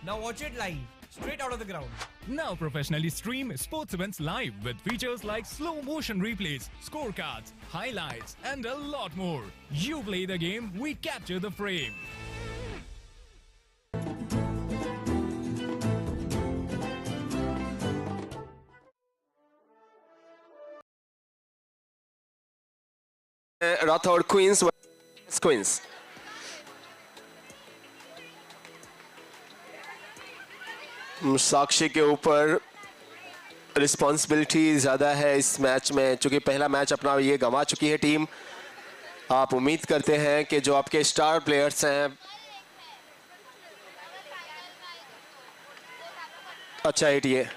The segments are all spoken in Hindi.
Now watch it live, straight out of the ground. Now professionally stream sports events live with features like slow motion replays, scorecards, highlights, and a lot more. You play the game, we capture the frame. Rathod Queens versus Queens. साक्षी के ऊपर रिस्पॉन्सिबिलिटी ज़्यादा है इस मैच में, चूंकि पहला मैच अपना ये गंवा चुकी है टीम। आप उम्मीद करते हैं कि जो आपके स्टार प्लेयर्स हैं, अच्छा हिट ये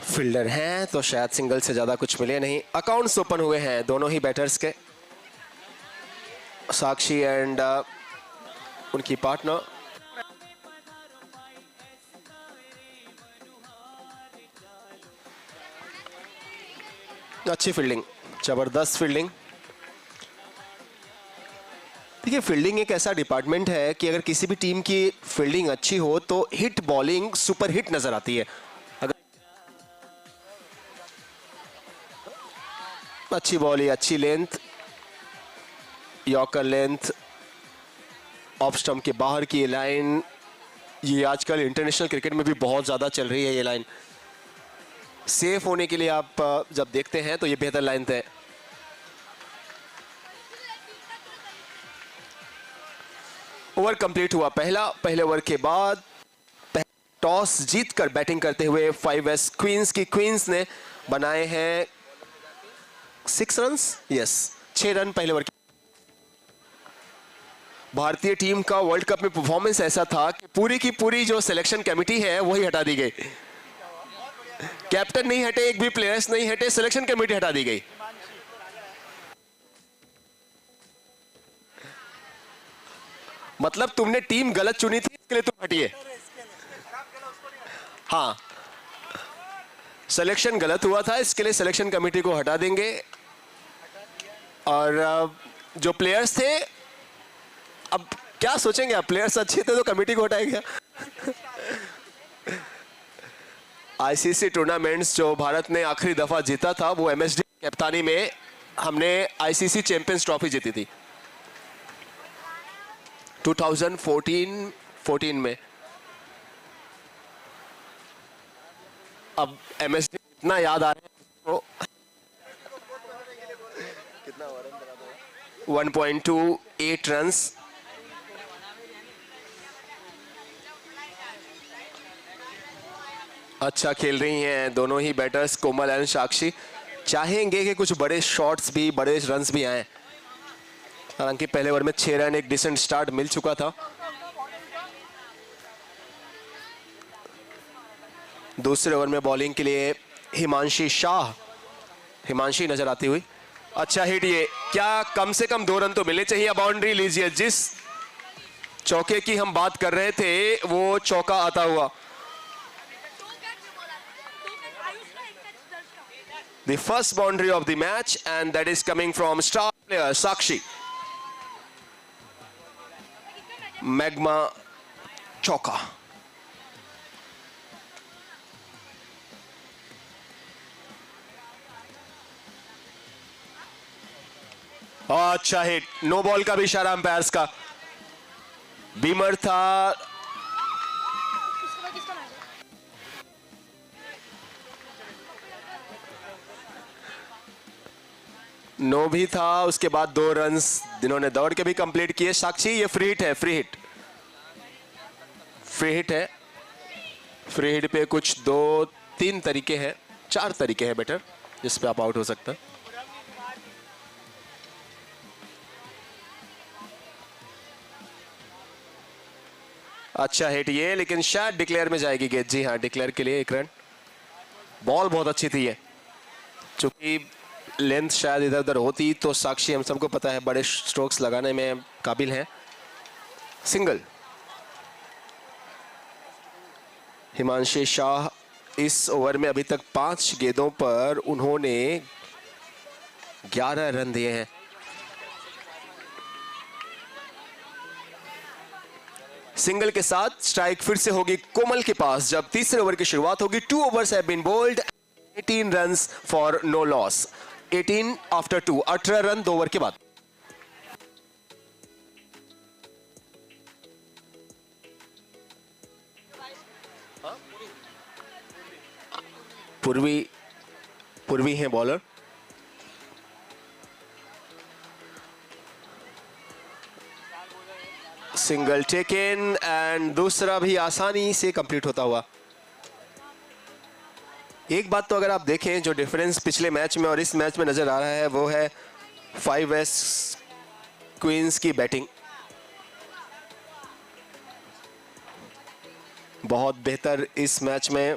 फील्डर हैं तो शायद सिंगल से ज्यादा कुछ मिले नहीं। अकाउंट्स ओपन हुए हैं दोनों ही बैटर्स के, साक्षी एंड उनकी पार्टनर। अच्छी फील्डिंग, जबरदस्त फील्डिंग। देखिए फील्डिंग एक ऐसा डिपार्टमेंट है कि अगर किसी भी टीम की फील्डिंग अच्छी हो तो हिट बॉलिंग सुपर हिट नजर आती है। अच्छी बॉल, अच्छी length, yorker length, off stump के बाहर की ये लाइन, ये आजकल इंटरनेशनल क्रिकेट में भी बहुत ज़्यादा चल रही है। ये लाइन सेफ होने के लिए आप जब देखते हैं तो ये बेहतर लाइन है। ओवर कंप्लीट हुआ पहले ओवर के बाद टॉस जीतकर बैटिंग करते हुए 5S क्वींस की क्वींस ने बनाए हैं 6 रन, यस 6 रन पहले ओवर। भारतीय टीम का वर्ल्ड कप में परफॉर्मेंस ऐसा था कि पूरी की पूरी जो सिलेक्शन कमेटी है वही हटा दी गई। कैप्टन नहीं हटे, एक भी प्लेयर्स नहीं हटे, सिलेक्शन कमेटी हटा दी गई। मतलब तुमने टीम गलत चुनी थी, इसके लिए तुम हटिए। हाँ, सिलेक्शन गलत हुआ था, इसके लिए सिलेक्शन कमेटी को हटा देंगे। और जो प्लेयर्स थे, अब क्या सोचेंगे आप, प्लेयर्स अच्छे थे तो कमेटी को हटाएंगे। आईसीसी टूर्नामेंट्स जो भारत ने आखिरी दफा जीता था वो एमएसडी कप्तानी में हमने आईसीसी चैंपियंस ट्रॉफी जीती थी 2014 में। अब एमएसडी इतना याद आ रहा है तो 1.28 रन्स। अच्छा खेल रही हैं दोनों ही बैटर्स, कोमल एंड साक्षी। चाहेंगे कि कुछ बड़े शॉट्स भी, बड़े रन्स भी आए। हालांकि पहले ओवर में 6 रन, एक डिसेंट स्टार्ट मिल चुका था। दूसरे ओवर में बॉलिंग के लिए हिमांशी नजर आती हुई। अच्छा हिट ये, क्या कम से कम 2 रन तो मिलने चाहिए। बाउंड्री लीजिए, जिस चौके की हम बात कर रहे थे वो चौका आता हुआ। The first boundary of the match and that is coming from star player Sakshi. Magma चौका। अच्छा हिट, नो बॉल का भी इशारा अंपायर्स का। बीमर था, नो भी था, उसके बाद 2 रन्स जिन्होंने दौड़ के भी कंप्लीट किए। साक्षी ये फ्री हिट है, फ्री हिट है। फ्री हिट पे कुछ 2-3 तरीके हैं, 4 तरीके हैं बेटर जिस पे आप आउट हो सकते हैं। अच्छा हिट ये, लेकिन शायद डिक्लेयर में जाएगी गेंद। जी हाँ, डिक्लेयर के लिए 1 रन। बॉल बहुत अच्छी थी ये, चूंकि लेंथ शायद इधर उधर होती तो साक्षी, हम सबको पता है, बड़े स्ट्रोक्स लगाने में काबिल हैं। सिंगल। हिमांशी शाह इस ओवर में अभी तक 5 गेंदों पर उन्होंने 11 रन दिए हैं। सिंगल के साथ स्ट्राइक फिर से होगी कोमल के पास जब तीसरे ओवर की शुरुआत होगी। 2 overs have been bowled, 18 runs for no loss। 18 after 2, 18 run 2 over के बाद। पूर्वी हैं बॉलर। सिंगल टेकन एंड दूसरा भी आसानी से कंप्लीट होता हुआ। एक बात तो अगर आप देखें, जो डिफरेंस पिछले मैच में और इस मैच में नजर आ रहा है वो है 5S क्वींस की बैटिंग। बहुत बेहतर इस मैच में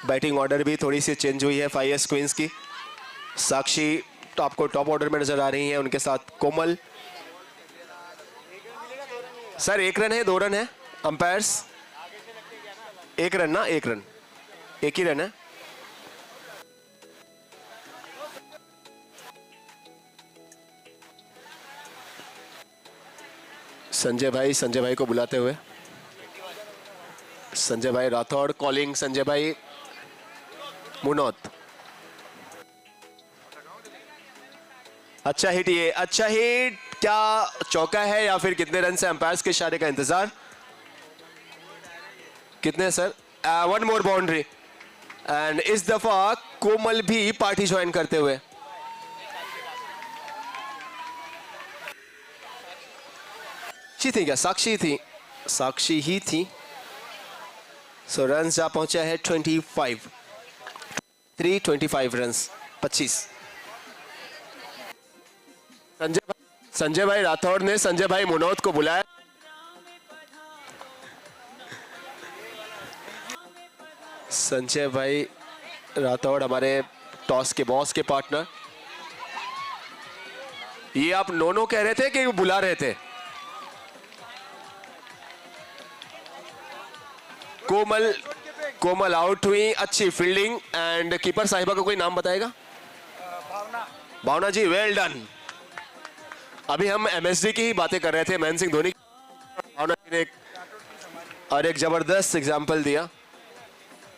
बैटिंग ऑर्डर भी थोड़ी सी चेंज हुई है 5S क्वींस की। साक्षी आपको टॉप ऑर्डर में नजर आ रही हैं, उनके साथ कोमल। सर 1 रन है 2 रन है? अंपायर्स 1 रन ना? 1 रन, 1 ही रन है। संजय भाई को बुलाते हुए, संजय भाई राठौड़ कॉलिंग संजय भाई मुनोत। अच्छा हिट, ये अच्छा हिट, क्या चौका है या फिर कितने रन से? अंपायर्स के इशारे का इंतजार। कितने सर? 1 more बाउंड्री एंड इस दफा कोमल भी पार्टी ज्वाइन करते हुए। थी क्या? साक्षी थी, साक्षी ही थी। सो रन जा पहुंचा है 25, 325 रन 25। संजय भाई राठौड़ ने संजय भाई मुनोत को बुलाया। संजय भाई राठौड़ हमारे टॉस के बॉस के पार्टनर। ये आप नोनो कह रहे थे कि बुला रहे थे? कोमल आउट हुई। अच्छी फील्डिंग एंड कीपर साहिबा को कोई नाम बताएगा? भावना जी, वेल डन। अभी हम MSD की ही बातें कर रहे थे, महेंद्र सिंह धोनी। भावना जी ने एक जबरदस्त एग्जाम्पल दिया।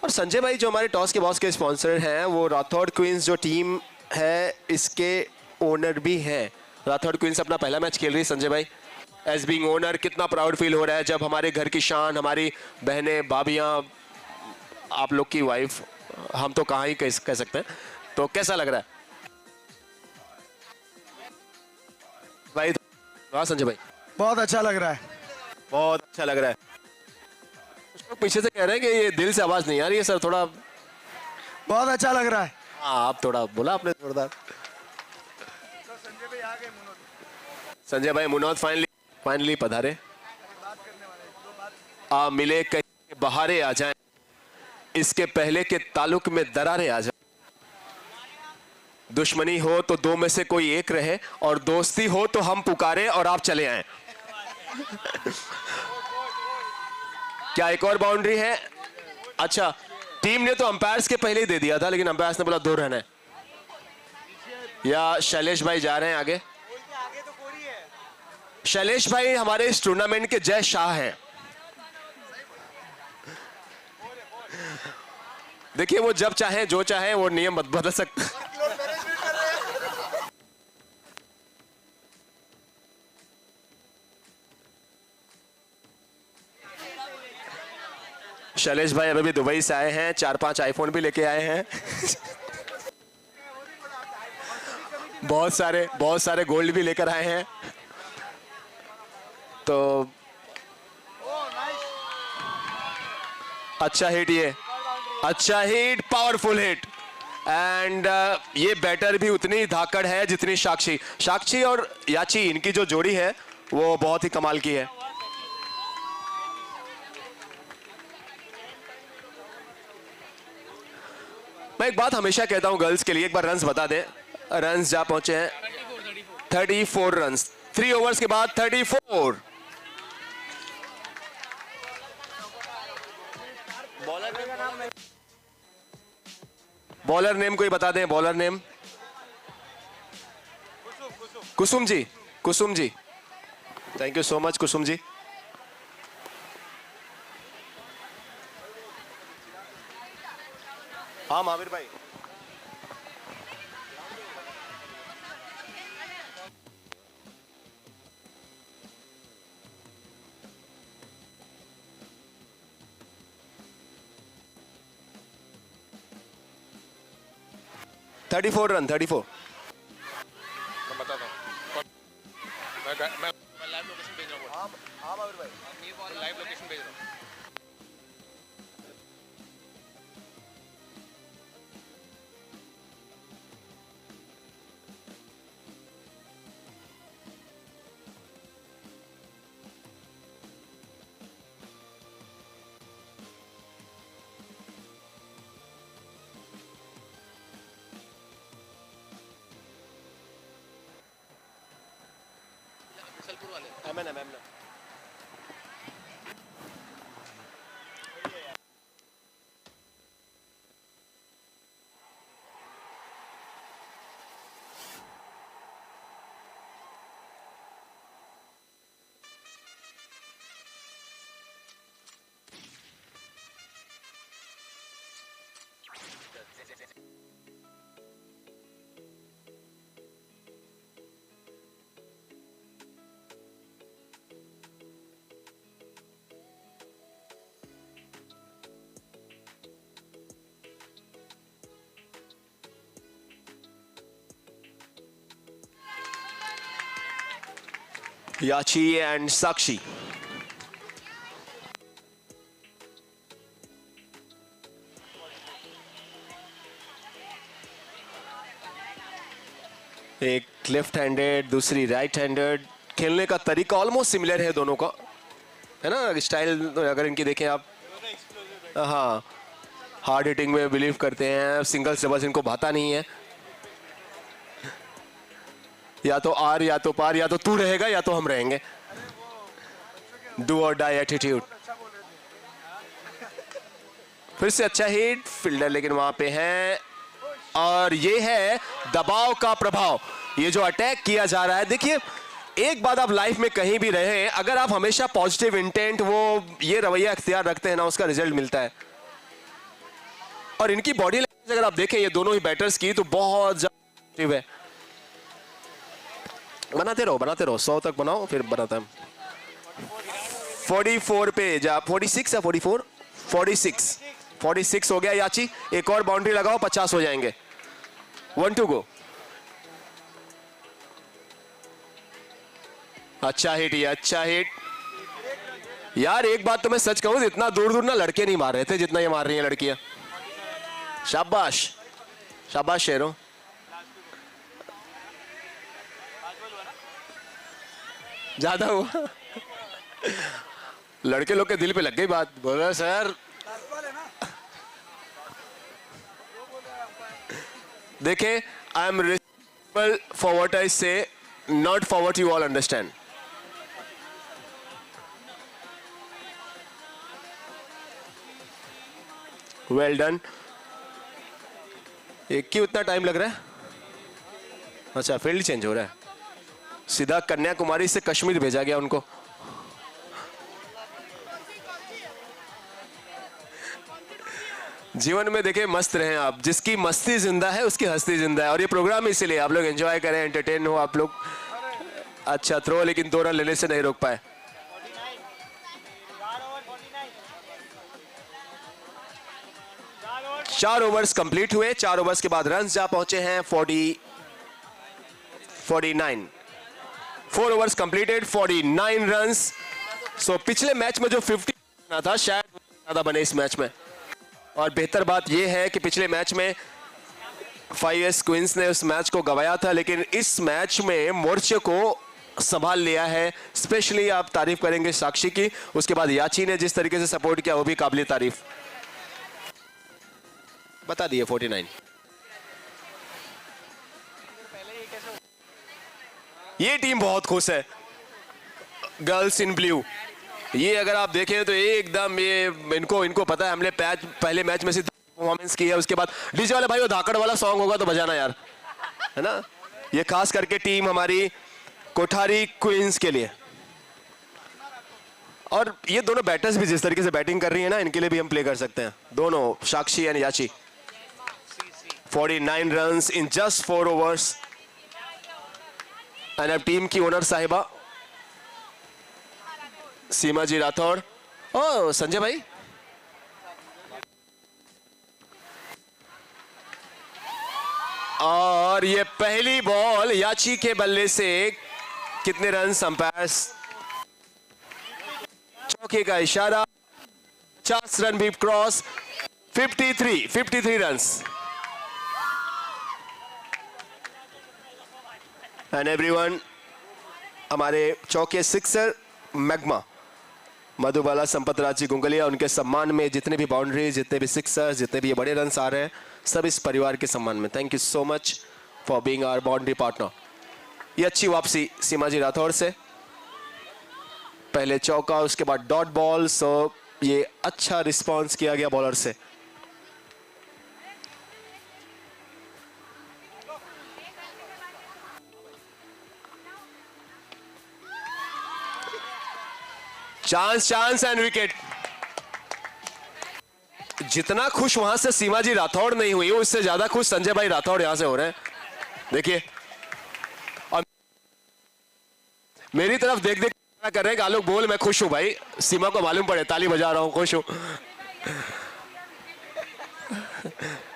और संजय भाई जो हमारे टॉस के बॉस के स्पॉन्सर हैं, वो राठौड़ क्वींस जो टीम है इसके ओनर भी हैं। राठौड़ क्वींस अपना पहला मैच खेल रही है। संजय भाई एज बीइंग ओनर कितना प्राउड फील हो रहा है जब हमारे घर की शान, हमारी बहनें, भाभियां, आप लोग की वाइफ, हम तो कहाँ ही कह सकते हैं। तो कैसा लग रहा है भाई? हाँ संजय भाई, बहुत अच्छा लग रहा है, बहुत अच्छा लग रहा है। कुछ लोग पीछे से कह रहे हैं कि ये दिल से आवाज नहीं आ रही है सर, थोड़ा। बहुत अच्छा लग रहा है। हाँ, आप थोड़ा बोला आपने जोरदार। संजय भाई मुनोत फाइनली पधारे। मिले कहीं बहारे आ जाएं, इसके पहले के ताल्लुक में दरारें आ जाएं। दुश्मनी हो तो 2 में से कोई एक रहे और दोस्ती हो तो हम पुकारे और आप चले आए। क्या एक और बाउंड्री है? अच्छा, टीम ने तो अंपायर्स के पहले ही दे दिया था, लेकिन अंपायर्स ने बोला 2 रन है। या शैलेश भाई जा रहे हैं आगे? शैलेश भाई हमारे इस टूर्नामेंट के जय शाह हैं। देखिए, वो जब चाहे जो चाहे वो नियम बदल सकते। शैलेश भाई अभी भी दुबई से आए हैं, 4-5 आईफोन भी लेके आए हैं। बहुत सारे गोल्ड भी लेकर आए हैं। तो अच्छा हिट, ये अच्छा हिट, पावरफुल हिट। एंड ये बैटर भी उतनी धाकड़ है जितनी साक्षी और याची, इनकी जो जोड़ी है वो बहुत ही कमाल की है। मैं एक बात हमेशा कहता हूं गर्ल्स के लिए, एक बार रन्स बता दें। रन्स जा पहुंचे हैं 34 रन्स, 3 ओवर्स के बाद 34। बॉलर नेम कोई बता दें, bowler name. Kusum ji, Kusum ji, thank you so much Kusum ji. हाँ महावीर भाई, थर्टी 34 रन, 34। मैं बताता हूँ, मैं लाइव लोकेशन भेज रहा हूँ। हाँ महावीर भाई, लाइव लोकेशन भेज रहा हूँ। याची एंड साक्षी। एक लेफ्ट हैंडेड, दूसरी राइट हैंडेड। खेलने का तरीका ऑलमोस्ट सिमिलर है दोनों का, है ना स्टाइल अगर इनकी देखें आप। हाँ, हार्ड हिटिंग में बिलीव करते हैं, सिंगल्स डबल्स इनको भाता नहीं है। या तो आर या तो पार, या तो तू रहेगा या तो हम रहेंगे। डू और डाई एटीट्यूड। फिर से अच्छा हिट, फील्डर लेकिन वहां पे है, और ये है दबाव का प्रभाव। ये जो अटैक किया जा रहा है, देखिए एक बात आप लाइफ में कहीं भी रहे, अगर आप हमेशा पॉजिटिव इंटेंट, वो ये रवैया अख्तियार रखते हैं ना, उसका रिजल्ट मिलता है। और इनकी बॉडी लैंग्वेज अगर आप देखें ये दोनों ही बैटर्स की, तो बहुत ज्यादा है। बनाते रहो 100 तक बनाओ, फिर बनाता है। 44 पे जा, 46 या 44, 46 हो गया याची। एक और बाउंड्री लगाओ, 50 हो जाएंगे। 1 to go। अच्छा हिट, ये अच्छा हिट। यार एक बात तो मैं सच कहूं, इतना दूर दूर ना लड़के नहीं मार रहे थे जितना ये मार रही हैं लड़कियां। शाबाश शाबाश शेरों। ज्यादा हुआ, लड़के लोग के दिल पे लग गई बात। बोला सर, देखे, I am responsible for what I say, not for what you all understand. Well done. एक क्यों इतना टाइम लग रहा है? अच्छा, फील्ड चेंज हो रहा है। सीधा कन्याकुमारी से कश्मीर भेजा गया उनको। जीवन में देखें मस्त रहें आप, जिसकी मस्ती जिंदा है उसकी हस्ती जिंदा है। और ये प्रोग्राम इसीलिए आप लोग एंजॉय करें, एंटरटेन हो आप लोग। अच्छा थ्रो, लेकिन 2 रन लेने से नहीं रोक पाए। चार ओवर्स कंप्लीट हुए। 4 ओवर्स के बाद रन्स जा पहुंचे हैं 49। 4 ओवर्स कंप्लीटेड, 49 रन्स। सो पिछले मैच में जो 50 बना था, शायद ज्यादा बने इस मैच में। और बेहतर बात यह है कि पिछले मैच में 5S क्वींस ने उस मैच को गंवाया था, लेकिन इस मैच में मोर्चे को संभाल लिया है। स्पेशली आप तारीफ करेंगे साक्षी की, उसके बाद याची ने जिस तरीके से सपोर्ट किया वो भी काबिल तारीफ। बता दिए 49। ये टीम बहुत खुश है, गर्ल्स इन ब्लू। ये अगर आप देखें तो एकदम ये इनको पता है, हमने पहले मैच में से परफॉर्मेंस की है। उसके बाद डीजे वाले भाई वो धाकड़ वाला सॉन्ग होगा तो बजाना यार, है ना। ये खास करके टीम हमारी कोठारी क्वींस के लिए। और ये दोनों बैटर्स भी जिस तरीके से बैटिंग कर रही है ना, इनके लिए भी हम प्ले कर सकते हैं दोनों, साक्षी एंड याची। 49 runs in just 4 overs. And अब टीम की ओनर साहिबा सीमा जी राठौड़। ओ संजय भाई, और ये पहली बॉल याची के बल्ले से कितने रन, अंपायर्स चौके का इशारा। 50 रन भी क्रॉस। 53 रन्स। एंड एवरीवन, हमारे चौके सिक्सर मैग्मा मधुबाला संपतराज जी गुंगलिया, उनके सम्मान में जितने भी बाउंड्री, जितने भी सिक्सर्स, जितने भी ये बड़े रन्स आ रहे हैं, सब इस परिवार के सम्मान में। Thank you so much for being our boundary partner. ये अच्छी वापसी सीमा जी राठौड़ से, पहले चौका उसके बाद डॉट बॉल। सो ये अच्छा रिस्पांस किया गया बॉलर से। Chance and wicket. जितना खुश वहां से सीमा जी राठौड़ नहीं हुई, उससे ज्यादा खुश संजय भाई राठौड़ यहां से हो रहे हैं। देखिए, और मेरी तरफ देख देख कर रहे हैं, आलोक बोल मैं खुश हूं भाई, सीमा को मालूम पड़े, ताली बजा रहा हूं, खुश हूं।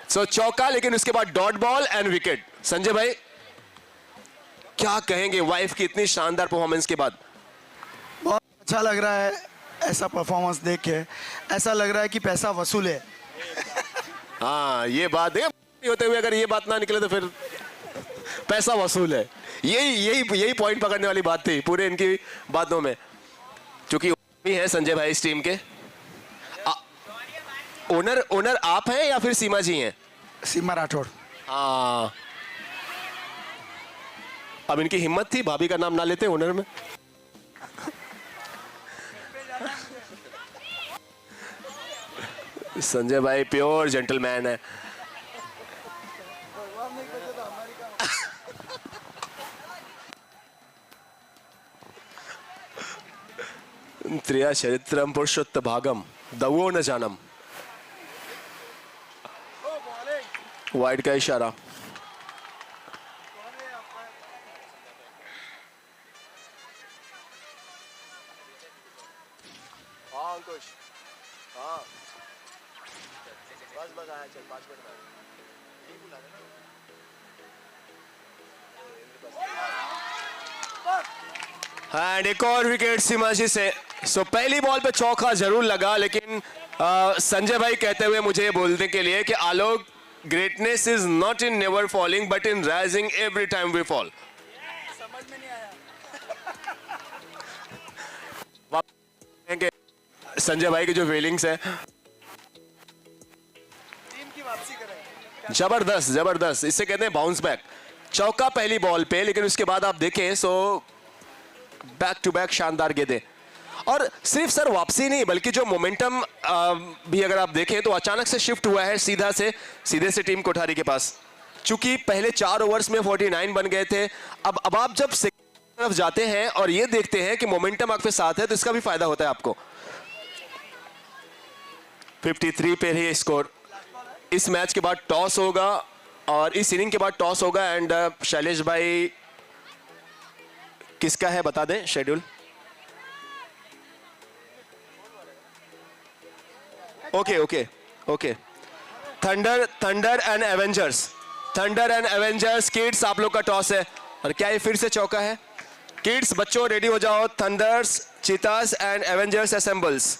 सो चौका, लेकिन उसके बाद dot ball and wicket. Sanjay भाई क्या कहेंगे वाइफ की इतनी शानदार परफॉर्मेंस के बाद? बहुत अच्छा लग रहा है ऐसा परफॉर्मेंस देख के। ऐसा लग रहा है कि पैसा वसूल है। हाँ, ये बात है, होते हुए अगर ये बात ना निकले तो फिर पैसा वसूल है। यही पॉइंट पकड़ने वाली बात थी पूरे इनकी बातों में। क्योंकि है संजय भाई इस टीम के ओनर आप हैं या फिर सीमा जी हैं? सीमा राठौड़। हाँ, अब इनकी हिम्मत थी भाभी का नाम ना लेते ओनर में। संजय भाई प्योर जेंटलमैन है। त्रिया चरित्रम पुरुषोत्त भागम दवो न जानम। वाइड का इशारा। हाँ अंकुश, हाँ बस आया, चल 5 मिनट में। एंड एक और विकेट सीमा जी से। सो पहली बॉल पे चौका जरूर लगा, लेकिन संजय भाई कहते हुए मुझे बोलने के लिए कि Alok, greatness is not in never falling but in rising every time we fall. समझ में नहीं आया। संजय भाई की जो फीलिंग्स है, जबरदस्त, इससे कहते हैं बाउंस बैक। चौका पहली बॉल पे, लेकिन उसके बाद आप देखें सो बैक टू बैक शानदार गेंदें। और सिर्फ सर वापसी नहीं, बल्कि जो मोमेंटम भी अगर आप देखें तो अचानक से शिफ्ट हुआ है सीधे से टीम कोठारी के पास। चूंकि पहले 4 ओवर्स में 49 बन गए थे, अब आप जब सेकंड तरफ जाते हैं और ये देखते हैं कि मोमेंटम आपके साथ है, तो इसका भी फायदा होता है आपको। 53 पे ही स्कोर। इस मैच के बाद टॉस होगा और इस इनिंग के बाद टॉस होगा। एंड शैलेश भाई किसका है बता दें schedule? Okay. Thunder and Avengers kids, आप लोग का टॉस है। और क्या ये फिर से चौका है? किड्स बच्चों रेडी हो जाओ। Thunder's, चीतास and Avengers assembles.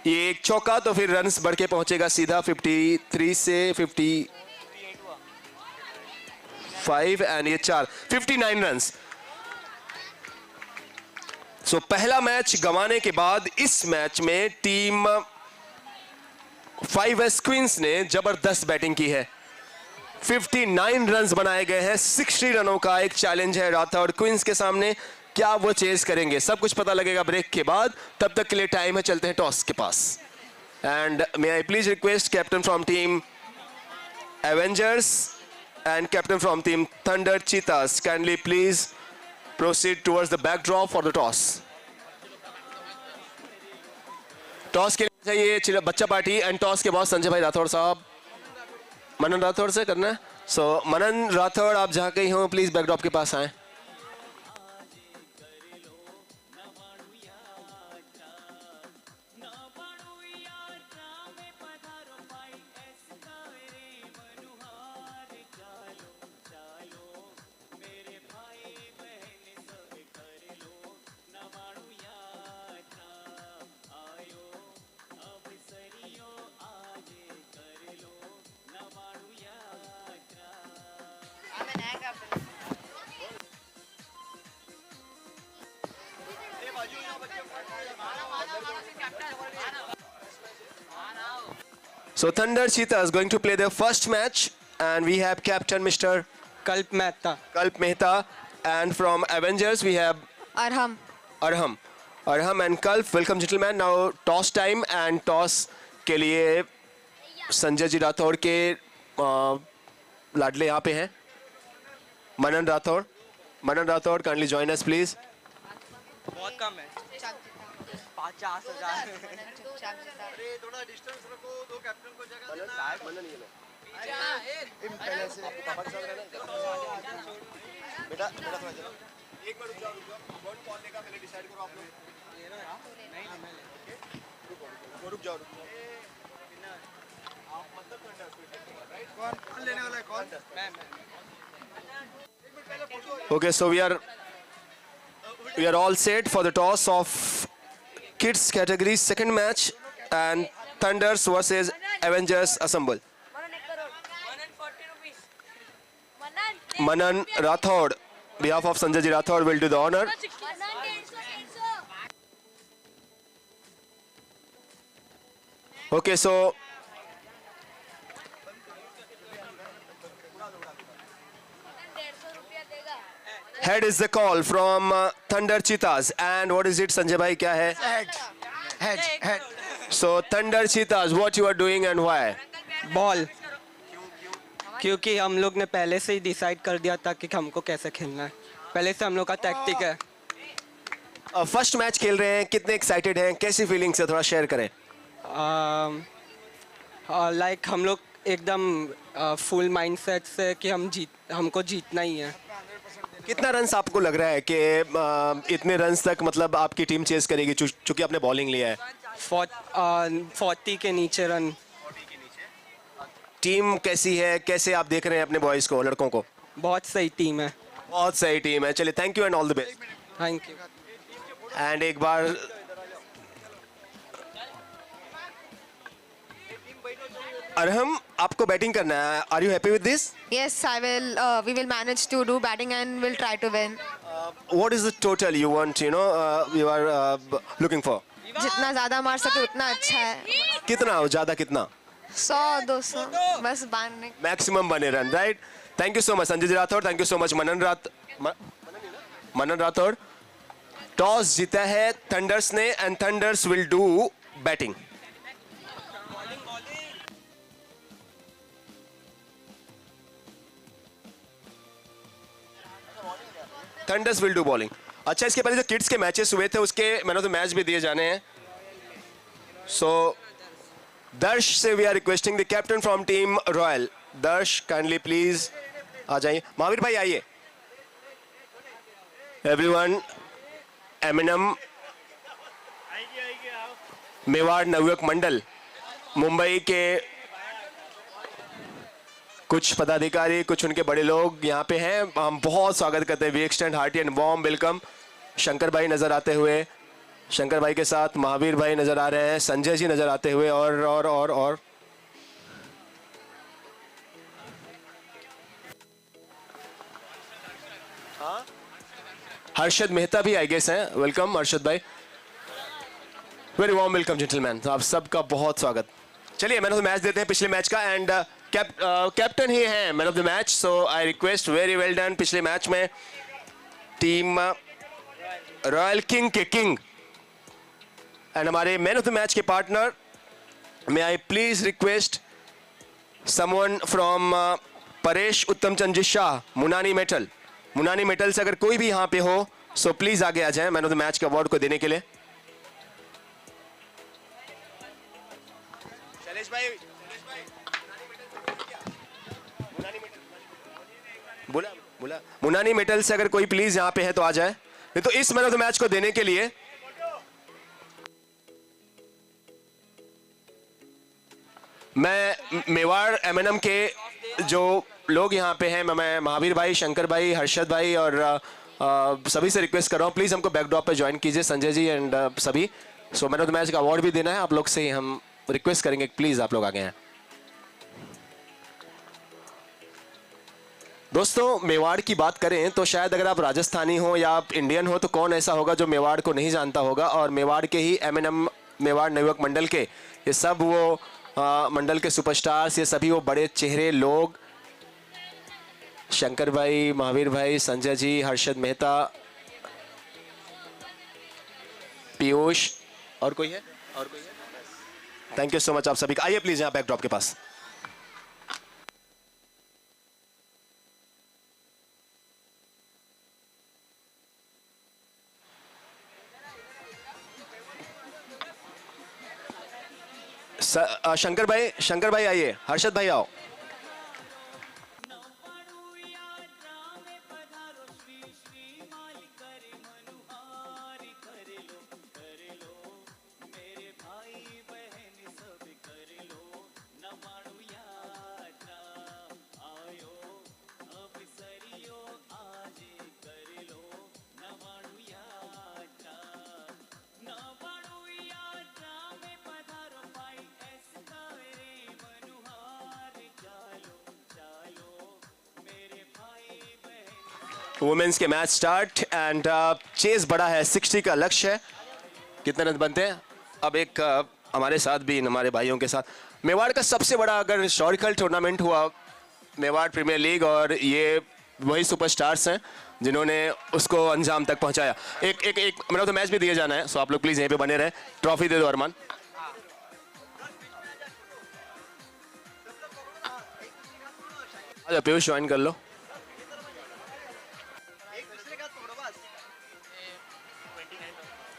ये एक चौका तो फिर रन्स बढ़ के पहुंचेगा सीधा 53 से 55 एंड ये 4 59 रन्स। सो पहला मैच गंवाने के बाद इस मैच में टीम 5S क्वींस ने जबरदस्त बैटिंग की है। 59 रन्स बनाए गए हैं। 60 रनों का एक चैलेंज है राठौड़ क्वींस के सामने। क्या वो चेज करेंगे, सब कुछ पता लगेगा ब्रेक के बाद। तब तक के लिए टाइम है, चलते हैं टॉस के पास। And may I please request captain from team Avengers and captain from team Thunder Cheetahs, kindly please proceed towards the backdrop for the toss. Toss के लिए चाहिए बच्चा पार्टी एंड टॉस के बाद संजय भाई राठौड़ साहब मनन राठौड़ से करना है। सो मनन राठौड़ आप जहाँ कहीं हो प्लीज बैकड्रॉप के पास आए। So Thunder Cheetahs going to play their first match and we have captain Mr. Kalp Mehta and from Avengers we have Arham and Kalp. Welcome gentlemen. Now toss time and toss के लिए संजय जी राठौड़ के लाडले यहाँ पे हैं मनन Rathore kindly join us please. बहुत कम है 50,000 थोड़ा डिस्टेंस रखो, दो कैप्टन को जगह देना। बेटा थोड़ा चलो, एक मिनट रुक जाओ, कौन कौन लेगा पहले डिसाइड करो आप लोग। रुक जाओ आप मतलब कौन लेने वाला है, कौन? Okay, so we are all set for the toss of kids category second match and Thunders versus Avengers assemble. Manan Rathod, behalf of Sanjay Ji Rathod, will do the honor. Okay, so head is the call from Thunder Cheetahs and what is it Sanjay bhai, kya hai? Head. So Thunder Cheetahs, what you are doing and why? Ball क्योंकि हम लोग ने पहले से ही डिसाइड कर दिया था कि हमको कैसे खेलना है। पहले से हम लोग का टैक्टिक है। फर्स्ट मैच खेल रहे हैं, कितने एक्साइटेड हैं, कैसी फीलिंग्स है, थोड़ा शेयर करें। लाइक हम लोग एकदम फुल माइंडसेट से कि हमको जीतना ही है। कितना रन्स आपको लग रहा है कि इतने रन्स तक मतलब आपकी टीम चेस करेगी चूंकि आपने बॉलिंग लिया है? 40 के नीचे रन। टीम कैसी है, कैसे आप देख रहे हैं अपने बॉयज को, लड़कों को? बहुत सही टीम है। बहुत सही टीम है। चलिए thank you and all the best. Thank you. And एक बार अरहम, आपको बैटिंग करना है। Are you happy with this? Yes, I will. We will manage to do batting and we'll try to win. What is the total you want? You are looking for? जितना ज़्यादा मार सके उतना अच्छा है। कितना हो, ज्यादा कितना? 100-200 बस बांधने। मैक्सिमम बने run, right? Thank you so much Sanjay ji Rathore, thank you so much Manan Rathore. Toss जीता है थंडर्स ने and Thunders will do batting. Thunders will do bowling. अच्छा, इसके पहले जो किड्स के मैचेस हुए थे उसके मैन ऑफ द मैच भी दिए जाने हैं। सो दर्श से we are requesting the captain from team Royal. Darsh kindly please आ जाइए। महावीर भाई आइए। एवरीवन, एमिनम, मेवाड़ नवयुवक मंडल, मुंबई के कुछ पदाधिकारी, कुछ उनके बड़े लोग यहाँ पे हैं। हम बहुत स्वागत करते हैं। We extend hearty and warm welcome. Shankar भाई नजर आते हुए, शंकर भाई के साथ महावीर भाई नजर आ रहे हैं, संजय जी नजर आते हुए और हर्षद मेहता भी आई गेस हैं। वेलकम हर्षद भाई, वेरी वार्म वेलकम जेंटलमैन। तो आप सबका बहुत स्वागत। चलिए मैन ऑफ द मैच देते हैं पिछले मैच का, एंड कैप्टन ही हैं man of the match, so I request very well done. पिछले मैच में टीम रॉयल किंग के किंग एंड हमारे मैन ऑफ द मैच के partner, may I please request someone from Paresh उत्तम चंद जी शाह, मुनानी मेटल। मुनानी मेटल से अगर कोई भी यहाँ पे हो सो प्लीज आगे आ जाएं मैन ऑफ द मैच के अवार्ड को देने के लिए। शैलेश भाई, बोला मुनानी मेटल से अगर कोई प्लीज यहाँ पे है तो आ जाए, नहीं तो इस मैन ऑफ द मैच को देने के लिए मैं मेवाड़ एमएनएम के जो लोग यहाँ पे हैं, मैं महावीर भाई, शंकर भाई, हर्षद भाई और सभी से रिक्वेस्ट कर रहा हूँ प्लीज हमको बैकड्रॉप पे ज्वाइन कीजिए, संजय जी एंड सभी। So man of the match का अवार्ड भी देना है आप लोग से, हम रिक्वेस्ट करेंगे प्लीज आप लोग आगे हैं। दोस्तों मेवाड़ की बात करें तो शायद अगर आप राजस्थानी हो या आप इंडियन हो तो कौन ऐसा होगा जो मेवाड़ को नहीं जानता होगा, और मेवाड़ के ही एमएनएम मेवाड़ नवयुवक मंडल के ये सब वो मंडल के सुपरस्टार्स, ये सभी वो बड़े चेहरे लोग, शंकर भाई, महावीर भाई, संजय जी, हर्षद मेहता, पीयूष, और कोई है? थैंक यू सो मच आप सभी का। आइए प्लीज यहाँ बैकड्रॉप के पास। शंकर भाई आइए, हर्षद भाई आओ। वुमेन्स के मैच स्टार्ट एंड चेस बड़ा है, 60 का लक्ष्य है। कितने रन बनते हैं? अब एक हमारे साथ भी हमारे भाइयों के साथ मेवाड़ का सबसे बड़ा अगर हिस्टोरिकल टूर्नामेंट हुआ मेवाड़ प्रीमियर लीग, और ये वही सुपरस्टार्स हैं जिन्होंने उसको अंजाम तक पहुंचाया। एक मैन ऑफ द मैच भी दिए जाना है, सो आप लोग प्लीज यहीं पे बने रहे। ट्रॉफी दे दो अरमान। पीयूष ज्वाइन कर लो।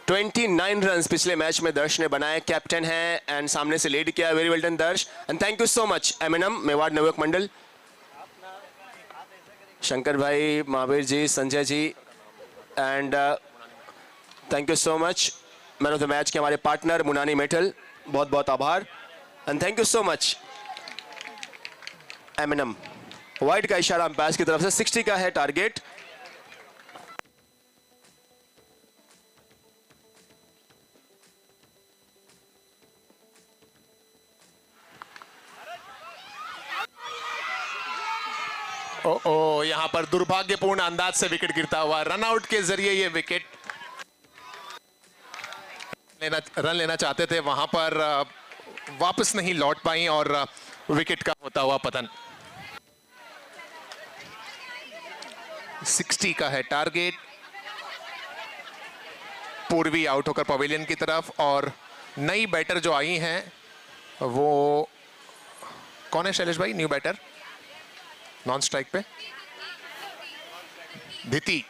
29 रन पिछले मैच में दर्श ने बनाए, कैप्टन है एंड सामने से लीड किया। Very well done Darsh and thank you so much MNM Mewar Navyuvak Mandal, Shankar भाई, Mahavir ji, Sanjay ji and thank you so much man of the match के हमारे पार्टनर मुनानी मेटल, बहुत बहुत आभार and thank you so much MNM. Wide का इशारा अंपायर की तरफ से, 60 का है टारगेट। ओ यहां पर दुर्भाग्यपूर्ण अंदाज से विकेट गिरता हुआ, रन आउट के जरिए ये विकेट रन लेना चाहते थे, वहां पर वापस नहीं लौट पाई और विकेट का होता हुआ पतन। 60 का है टारगेट। पूर्वी आउट होकर पवेलियन की तरफ, और नई बैटर जो आई हैं वो कौन है शैलेश भाई? न्यू बैटर नॉन स्ट्राइक पे Diti.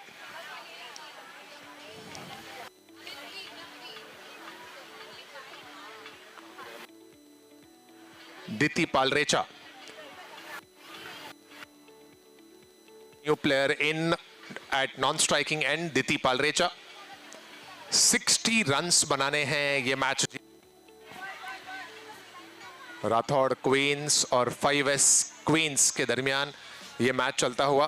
Diti Palrecha, new player in at non striking end, Diti Palrecha. 60 runs बनाने हैं ये मैच। राठौड़ क्वींस और 5S क्वींस के दरमियान ये मैच चलता हुआ।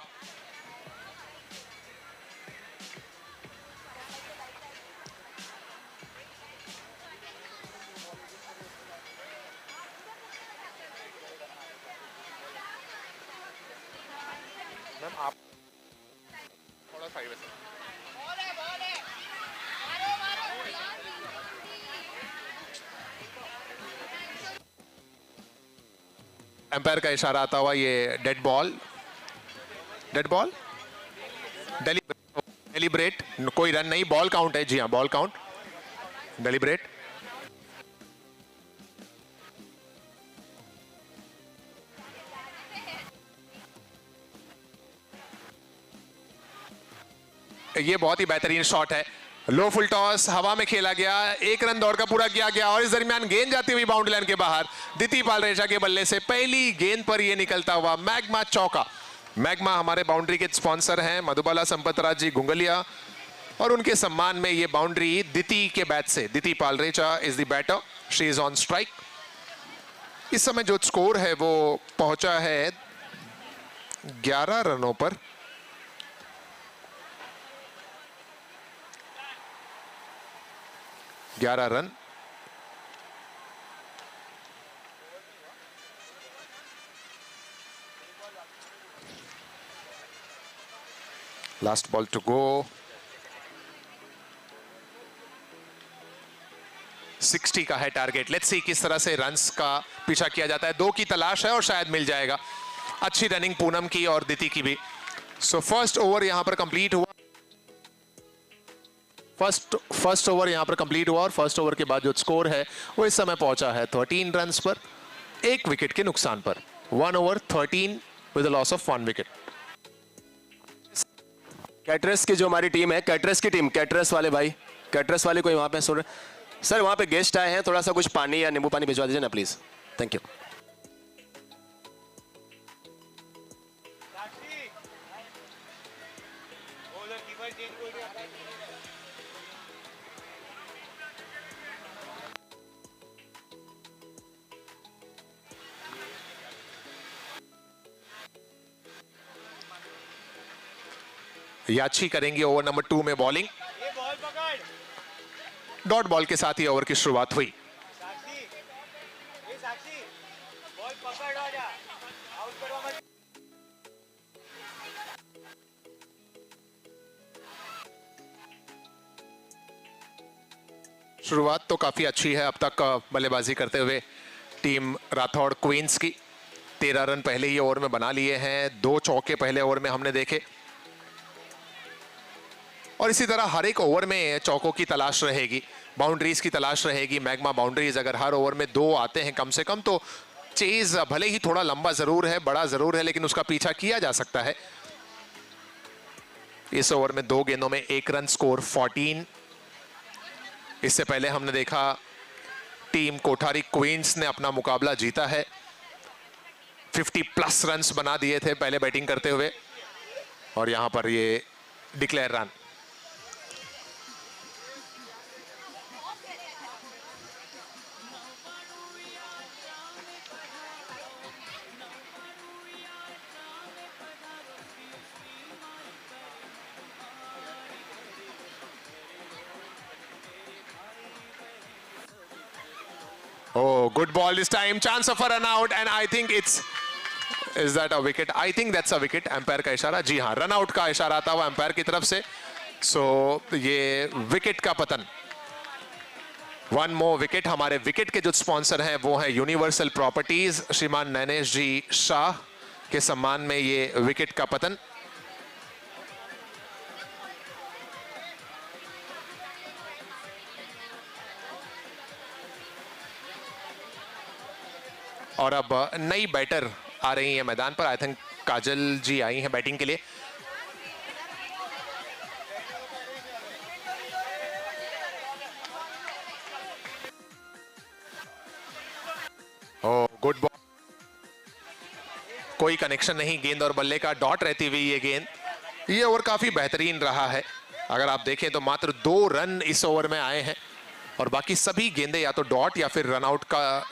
मैम आप थोड़ा 5S एम्पायर का इशारा आता हुआ ये डेड बॉल डेलिब्रेट, कोई रन नहीं, बॉल काउंट है। जी हाँ, बॉल काउंट, डेलिब्रेट। ये बहुत ही बेहतरीन शॉट है, लो फुल टॉस, हवा में खेला गया, 1 रन दौड़ का पूरा किया गया और इस दरमियान गेंद जाती हुई बाउंड्री लाइन के बाहर। दिति पालरेजा के बल्ले से पहली गेंद पर ये निकलता हुआ मैग्मा चौका। मैग्मा हमारे बाउंड्री के स्पॉन्सर हैं मधुबाला संपतराज जी गुंगलिया, और उनके सम्मान में ये बाउंड्री दिति के बैट से, Diti Palreja is the batter, she is on strike. इस समय जो स्कोर है वो पहुंचा है 11 रनों पर। Run. Last ball to go. 60 का है टारगेट। लेट्स सी किस तरह से रन्स का पीछा किया जाता है। 2 की तलाश है और शायद मिल जाएगा। अच्छी रनिंग पूनम की और दिति की भी। सो फर्स्ट ओवर यहां पर कंप्लीट हुआ। फर्स्ट ओवर यहां पर कंप्लीट हुआ और फर्स्ट ओवर के बाद जो स्कोर है वो इस समय पहुंचा है 13 रन्स पर, 1 विकेट के नुकसान पर। 1 over 13 with loss of 1 wicket. कैटरेस की जो हमारी टीम है, कैटरेस की टीम, कैटरेस वाले भाई, कैटरेस वाले कोई वहां पे सुन रहे सर, वहां पे गेस्ट आए हैं, थोड़ा सा कुछ पानी या नींबू पानी भिजवा दीजिए ना प्लीज, थैंक यू। याची करेंगे ओवर नंबर 2 में बॉलिंग। डॉट बॉल के साथ ही ओवर की शुरुआत हुई। शुरुआत तो काफी अच्छी है अब तक बल्लेबाजी करते हुए टीम राठौड़ क्वींस की। 13 रन पहले ही ओवर में बना लिए हैं। 2 चौके पहले ओवर में हमने देखे और इसी तरह हर एक ओवर में चौकों की तलाश रहेगी, बाउंड्रीज की तलाश रहेगी। मैग्मा बाउंड्रीज अगर हर ओवर में 2 आते हैं कम से कम तो चेज भले ही थोड़ा लंबा जरूर है, बड़ा जरूर है, लेकिन उसका पीछा किया जा सकता है। इस ओवर में 2 गेंदों में 1 रन, स्कोर 14। इससे पहले हमने देखा टीम कोठारी क्वींस ने अपना मुकाबला जीता है, 50+ रन्स बना दिए थे पहले बैटिंग करते हुए और यहां पर ये declare run. Oh, good ball this time. Chance of a run out, and I think it's. Is that a wicket? I think that's a wicket. Umpire का इशारा, जी हाँ, रन आउट का इशारा आता हुआ अंपायर की तरफ से। So ये विकेट का पतन। 1 more विकेट। हमारे विकेट के जो स्पॉन्सर हैं वो है यूनिवर्सल प्रॉपर्टीज, श्रीमान नैनेश जी शाह के सम्मान में ये विकेट का पतन। और अब नई बैटर आ रही है मैदान पर। आई थिंक काजल जी आई हैं बैटिंग के लिए। ओह, गुड बॉल। कोई कनेक्शन नहीं गेंद और बल्ले का, डॉट रहती हुई ये गेंद। ये ओवर काफी बेहतरीन रहा है। अगर आप देखें तो मात्र 2 रन इस ओवर में आए हैं और बाकी सभी गेंदें या तो डॉट या फिर रन आउट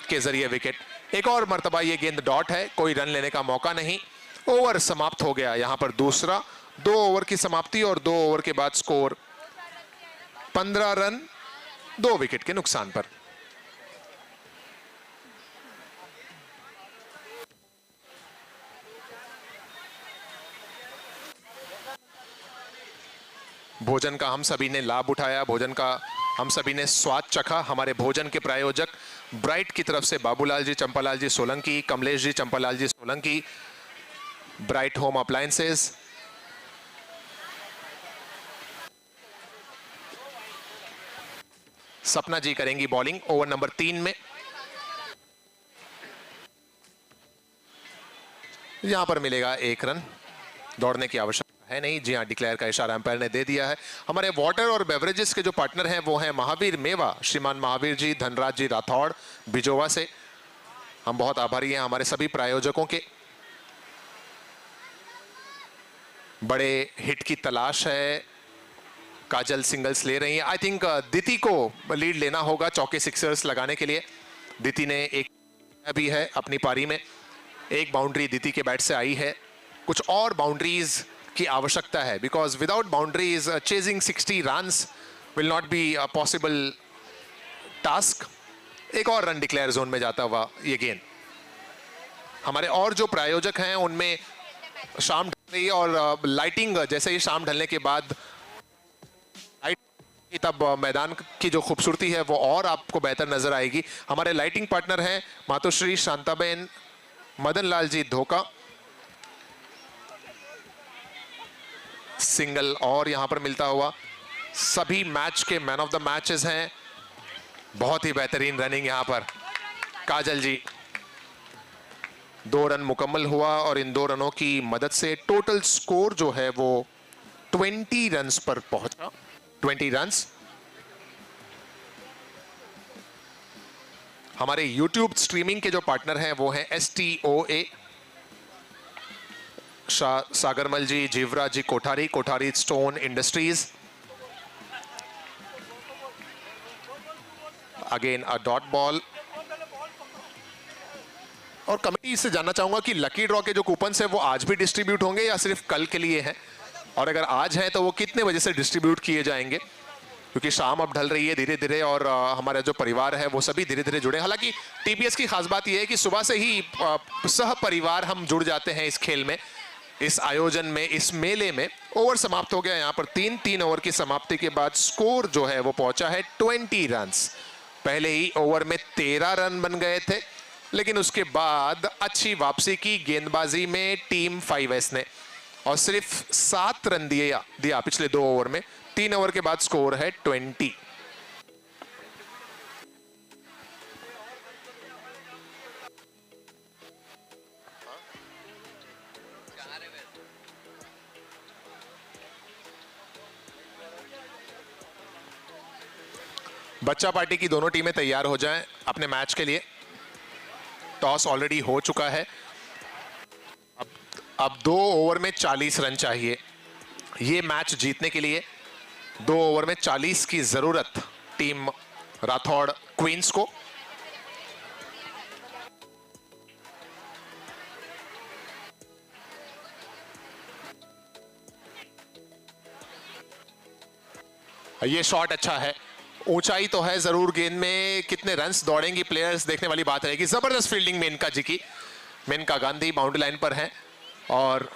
के जरिए विकेट। एक और मर्तबा ये गेंद डॉट है, कोई रन लेने का मौका नहीं। ओवर समाप्त हो गया। यहां पर दूसरा 2 ओवर की समाप्ति और 2 ओवर के बाद स्कोर 15 रन 2 विकेट के नुकसान पर। भोजन का हम सभी ने लाभ उठाया, भोजन का हम सभी ने स्वाद चखा। हमारे भोजन के प्रायोजक ब्राइट की तरफ से Babulal ji Champalal ji Solanki, Kamlesh ji Champalal ji Solanki, bright home appliances. सपना जी करेंगी बॉलिंग ओवर नंबर 3 में। यहां पर मिलेगा 1 रन, दौड़ने की आवश्यकता है नहीं। जी हां, डिक्लेयर का इशारा अंपायर ने दे दिया है। हमारे वाटर और बेवरेजेस के जो पार्टनर हैं वो हैं महावीर मेवा, श्रीमान महावीर जी, धनराज जी राठौड़ बिजोवा से। हम बहुत आभारी हैं हमारे सभी प्रायोजकों के। बड़े हिट की तलाश है, काजल सिंगल्स ले रही हैं। आई थिंक दिति को लीड लेना होगा चौके सिक्सर्स लगाने के लिए। दिति ने एक भी है अपनी पारी में, एक बाउंड्री दिति के बैट से आई है। कुछ और बाउंड्रीज की आवश्यकता है, because without boundaries chasing 60 runs will not be a possible task. एक और रन डिक्लेयर जोन में जाता हुआ ये गेंद। हमारे और जो प्रायोजक हैं उनमें शाम ढल रही है और लाइटिंग जैसे ही शाम ढलने के बाद तब मैदान की जो खूबसूरती है वो और आपको बेहतर नजर आएगी। हमारे लाइटिंग पार्टनर हैं मातोश्री शांताबेन, मदन लाल जी धोखा। सिंगल और यहां पर मिलता हुआ। सभी मैच के मैन ऑफ द मैचेस हैं। बहुत ही बेहतरीन रनिंग यहां पर काजल जी। 2 रन मुकम्मल हुआ और इन 2 रनों की मदद से टोटल स्कोर जो है वो 20 रन्स पर पहुंचा। 20 रन्स। हमारे YouTube स्ट्रीमिंग के जो पार्टनर हैं वो हैं STOA, Sagarmal ji, Jeevraj ji Kothari, Kothari Stone Industries. Again a dot ball. और कमेटी से जानना चाहूंगा कि लकी ड्रॉ के जो कूपन है वो आज भी डिस्ट्रीब्यूट होंगे या सिर्फ कल के लिए हैं, और अगर आज है तो वो कितने बजे से डिस्ट्रीब्यूट किए जाएंगे, क्योंकि शाम अब ढल रही है धीरे धीरे और हमारा जो परिवार है वो सभी धीरे धीरे जुड़े। हालांकि टीपीएस की खास बात यह है कि सुबह से ही सह परिवार हम जुड़ जाते हैं इस खेल में, इस आयोजन में, इस मेले में। ओवर समाप्त हो गया यहाँ पर 3 ओवर की समाप्ति के बाद स्कोर जो है वो पहुंचा है 20 रन्स। पहले ही ओवर में 13 रन बन गए थे, लेकिन उसके बाद अच्छी वापसी की गेंदबाजी में टीम 5S ने और सिर्फ 7 रन दिया पिछले 2 ओवर में। 3 ओवर के बाद स्कोर है 20। बच्चा पार्टी की दोनों टीमें तैयार हो जाएं अपने मैच के लिए। टॉस ऑलरेडी हो चुका है। अब 2 ओवर में 40 रन चाहिए ये मैच जीतने के लिए। 2 ओवर में 40 की जरूरत टीम राठौड़ क्वींस को। ये शॉट अच्छा है, ऊंचाई तो है जरूर गेंद में, कितने रन्स दौड़ेंगी प्लेयर्स देखने वाली बात रहेगी। जबरदस्त फील्डिंग मेनका जी की। मेनका गांधी बाउंड्री लाइन पर हैं और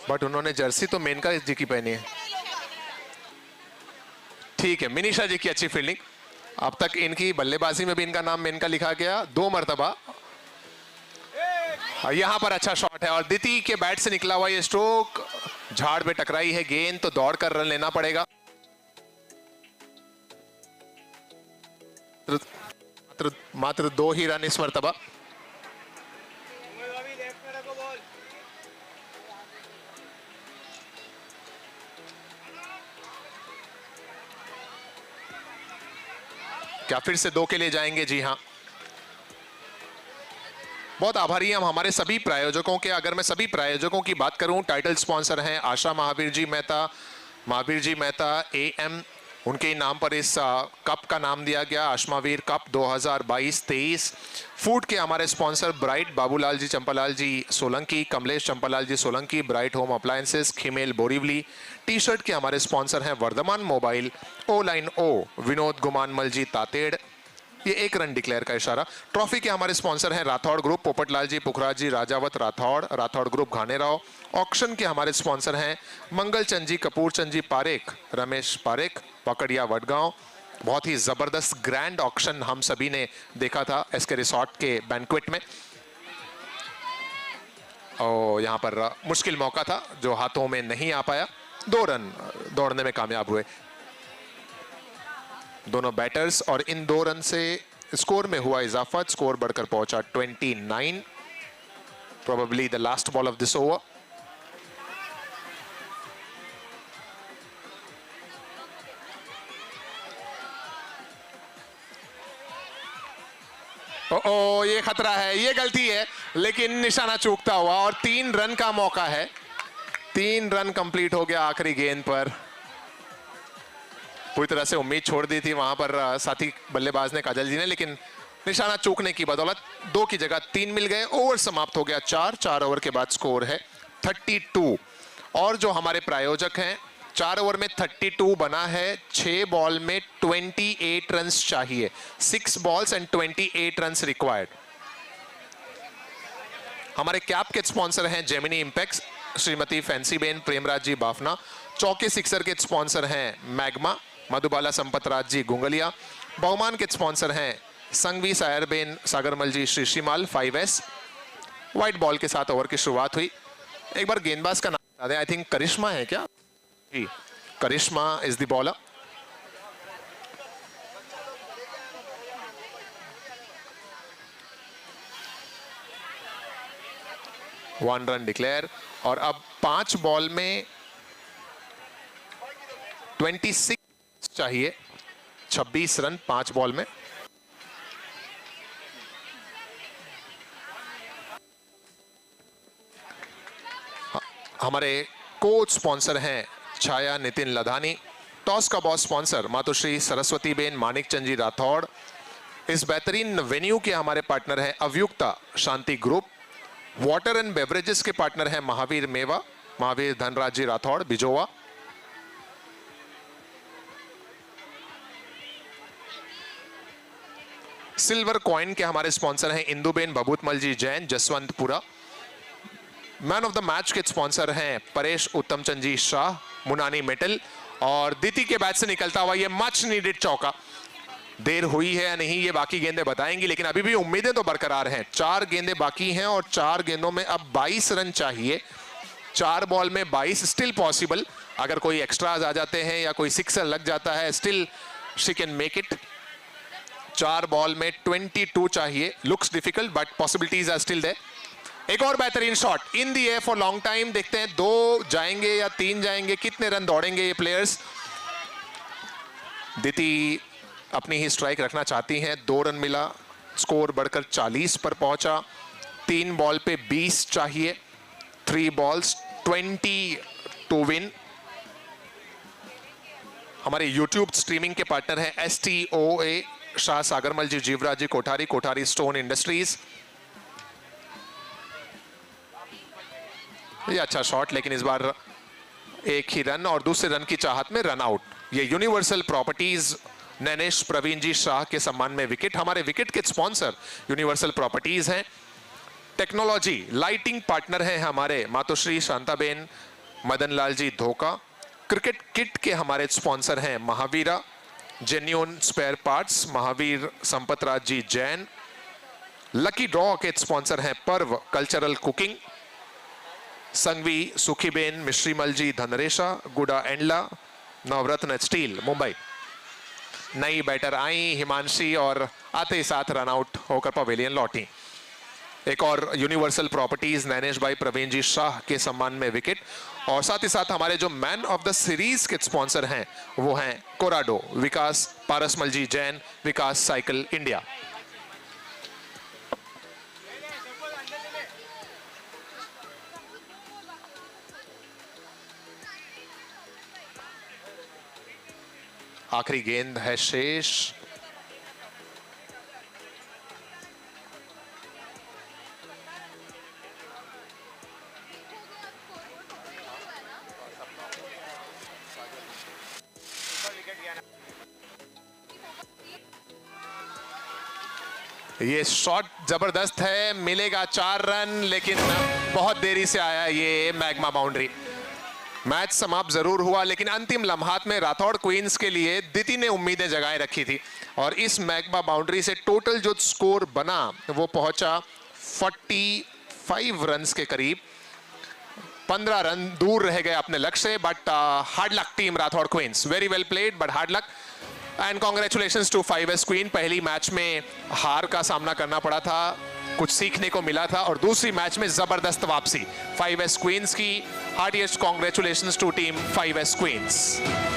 बट उन्होंने जर्सी तो मेनका जी की पहनी है। ठीक है, मिनीशा जी की अच्छी फील्डिंग। अब तक इनकी बल्लेबाजी में भी इनका नाम मेनका लिखा गया 2 मरतबा। यहां पर अच्छा शॉट है और दिति के बैट से निकला हुआ ये स्ट्रोक, झाड़ पे टकराई है गेंद तो दौड़ कर रन लेना पड़ेगा। मात्र 2 ही रन इस मरतबा। क्या फिर से 2 के लिए जाएंगे? जी हां। बहुत आभारी हैं हम हमारे सभी प्रायोजकों के। अगर मैं सभी प्रायोजकों की बात करूं, टाइटल स्पॉन्सर हैं आशा महावीर जी मेहता AM, उनके नाम पर इस कप का नाम दिया गया आशमावीर कप 2022-23। फूड के हमारे sponsor bright Babulal ji Champalal ji Solanki, Kamlesh Champalal ji Solanki, bright home appliances Khimel Borivali. T shirt के हमारे स्पॉन्सर हैं Vardhman mobile, O line O Vinod Gumanmal ji Tated. ये 1 रन डिक्लेयर का इशारा। ट्रॉफी के हमारे स्पॉन्सर हैं राठौड़ ग्रुप, पोपटलाल जी पुखराज जी राजावत राठौड़ ग्रुप घानेराव। ऑक्शन के हमारे स्पॉन्सर हैं मंगल चंद जी कपूर चंद जी पारेख, रमेश पारेख पकड़िया वडगांव, बहुत ही जबरदस्त ग्रैंड ऑक्शन हम सभी ने देखा था एसके रिसॉर्ट के बैंक्वेट में। और यहां पर मुश्किल मौका था जो हाथों में नहीं आ पाया। 2 रन दौड़ने में कामयाब हुए दोनों बैटर्स और इन 2 रन से स्कोर में हुआ इजाफा। स्कोर बढ़कर पहुंचा 29, probably the last ball of this over. ओ ये खतरा है, ये गलती है, लेकिन निशाना चूकता हुआ और 3 रन का मौका है। 3 रन कंप्लीट हो गया आखिरी गेंद पर। पूरी तरह से उम्मीद छोड़ दी थी वहां पर साथी बल्लेबाज ने, काजल जी ने, लेकिन निशाना चूकने की बदौलत 2 की जगह 3 मिल गए। ओवर समाप्त हो गया 4 ओवर के बाद स्कोर है 32। और जो हमारे प्रायोजक हैं, 4 ओवर में 32 बना है। 6 बॉल में 28 रन्स चाहिए। 6 बॉल्स एंड 28 रन्स रिक्वायर्ड। हमारे कैप के स्पॉन्सर हैं जेमिनी इंपेक्स, श्रीमती फैंसी बेन प्रेमराज जी बाफना। चौके सिक्सर के स्पॉन्सर हैं मैग्मा, मधुबाला संपतराज जी गुंगलिया। बहुमान के स्पॉन्सर हैं Sanghvi Sayarben Sagarmal ji Shrishrimal 5S। White ball के साथ ओवर की शुरुआत हुई। एक बार गेंदबाज का नाम बता दें, आई थिंक करिश्मा है क्या? जी, Karishma is the bowler. One run declare और अब 5 बॉल में 26 चाहिए। 26 रन 5 बॉल में। हमारे कोच स्पॉन्सर हैं छाया नितिन लधानी। टॉस का बॉस स्पॉन्सर मातोश्री सरस्वती बेन मानिक चंद जी राठौड़। इस बेहतरीन वेन्यू के हमारे पार्टनर हैं Avyukta Shanti group. Water and beverages के पार्टनर हैं महावीर मेवा, महावीर धनराज जी राठौड़ बिजोवा। सिल्वर कॉइन के हमारे स्पॉन्सर हैं Induben Bhabhutmal ji Jain Jaswantpura. Man of the match के स्पॉन्सर हैं परेश उत्तमचंद जी शाह मुनानी मेटल। और दिति के बैट से निकलता हुआ ये मच नीडेड चौका। देर हुई है या नहीं ये बाकी गेंदें बताएंगी, लेकिन अभी भी उम्मीदें तो बरकरार हैं। 4 गेंदें बाकी हैं और 4 गेंदों में अब 22 रन चाहिए। 4 बॉल में 22 स्टिल पॉसिबल। अगर कोई एक्स्ट्राज आ जाते हैं या कोई सिक्सर लग जाता है, still she can make it. 4 ball में 22 चाहिए। Looks difficult but possibilities are still there. एक और बेहतरीन shot in the air for long time. देखते हैं 2 जाएंगे या 3 जाएंगे, कितने रन दौड़ेंगे ये प्लेयर्स। दिति अपनी ही स्ट्राइक रखना चाहती हैं। 2 रन मिला, स्कोर बढ़कर 40 पर पहुंचा। 3 बॉल पे 20 चाहिए। 3 बॉल्स 20 टू विन। हमारे यूट्यूब स्ट्रीमिंग के पार्टनर हैं STOA Shah Sagarmal ji Jeevraj ji Kothari, Kothari Stone industries. ये अच्छा शॉट, लेकिन इस बार 1 ही रन और दूसरे रन की चाहत में रन आउट। ये यूनिवर्सल प्रॉपर्टीज नैनेश प्रवीण जी शाह के सम्मान में विकेट। हमारे विकेट के स्पॉन्सर यूनिवर्सल प्रॉपर्टीज हैं। टेक्नोलॉजी लाइटिंग पार्टनर हैं हमारे मातोश्री शांताबेन मदन लाल जी धोखा। क्रिकेट किट के हमारे स्पॉन्सर हैं Mahavira. Genuine spare parts Mahavir Sampatraj ji Jain. Lucky draw के स्पॉन्सर हैं Parv cultural cooking. Sanghvi Sukhiben Mishrimal ji Dhanresha Guda Endla Navratna steel Mumbai. नई बैटर आई हिमांशी और आते ही साथ रन आउट होकर पवेलियन लौटी। एक और यूनिवर्सल प्रॉपर्टीज नैनेश भाई प्रवीण जी शाह के सम्मान में विकेट। और साथ ही साथ हमारे जो मैन ऑफ द सीरीज के स्पॉन्सर हैं वो हैं कोराडो विकास पारसमल जी जैन विकास साइकिल इंडिया। आखिरी गेंद है शेष। ये शॉट जबरदस्त है, मिलेगा 4 रन, लेकिन बहुत देरी से आया ये मैग्मा बाउंड्री। मैच समाप्त जरूर हुआ, लेकिन अंतिम लम्हात में राठौड़ क्वींस के लिए दिति ने उम्मीदें जगाए रखी थी और इस मैग्मा बाउंड्री से टोटल जो स्कोर बना वो पहुंचा 45 रन्स के करीब। 15 रन दूर रह गए अपने लक्ष्य से, but hard luck team Rathore Queens, very well played but hard luck and congratulations to 5S Queen. पहली मैच में हार का सामना करना पड़ा था, कुछ सीखने को मिला था और दूसरी मैच में जबरदस्त वापसी 5S क्वींस की। Heartiest congratulations to team 5S queen's.